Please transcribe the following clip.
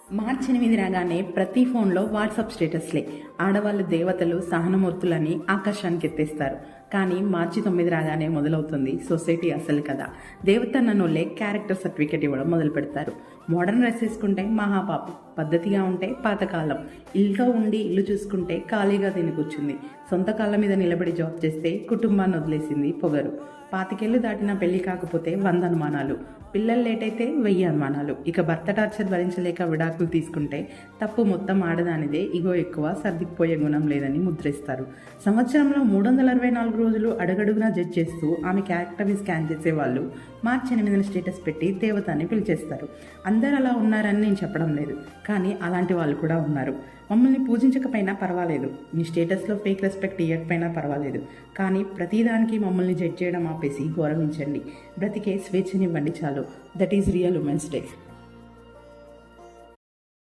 మార్చి 8 రాగానే ప్రతి ఫోన్లో వాట్సాప్ స్టేటస్లే. ఆడవాళ్ళు దేవతలు, సహనమూర్తులని ఆకాశానికి ఎత్తేస్తారు. కానీ మార్చి 9 రాగానే మొదలవుతుంది సొసైటీ అసలు కదా. దేవతన్నోళ్ళే క్యారెక్టర్ సర్టిఫికేట్ ఇవ్వడం మొదలు పెడతారు. మోడర్న్ డ్రెస్ వేసుకుంటే మహాపాపం, పద్ధతిగా ఉంటే పాతకాలం, ఇల్లులో ఉండి ఇల్లు చూసుకుంటే ఖాళీగా తిని కూర్చుంది, సొంత కాళ్ళ మీద నిలబడి జాబ్ చేస్తే కుటుంబాన్ని వదిలేసింది పొగరు, పాతికేళ్లు దాటినా పెళ్లి కాకపోతే 100 అనుమానాలు, పిల్లలు లేట్ అయితే 1000 అనుమానాలు, ఇక భర్త టార్చర్ భరించలేక విడాకులు తీసుకుంటే తప్పు మొత్తం ఆడదానిదే, ఇగో ఎక్కువ, సర్దికిపోయే గుణం లేదని ముద్రిస్తారు. సంవత్సరంలో 364 రోజులు అడుగడుగునా జడ్జ్ చేస్తూ ఆమె క్యారెక్టర్ని స్కాన్ చేసేవాళ్ళు మార్చి 8న స్టేటస్ పెట్టి దేవతాన్ని పిలిచేస్తారు. అందరు అలా ఉన్నారని నేను చెప్పడం లేదు, కానీ అలాంటి వాళ్ళు కూడా ఉన్నారు. మమ్మల్ని పూజించకపోయినా పర్వాలేదు, మీ స్టేటస్లో ఫేక్ రెస్పెక్ట్ ఇవ్వకపోయినా పర్వాలేదు, కానీ ప్రతిదానికి మమ్మల్ని జడ్జ్ చేయడం ఆపేసి గౌరవించండి, బ్రతికే స్వేచ్ఛనివ్వండి చాలు. That is real women's day.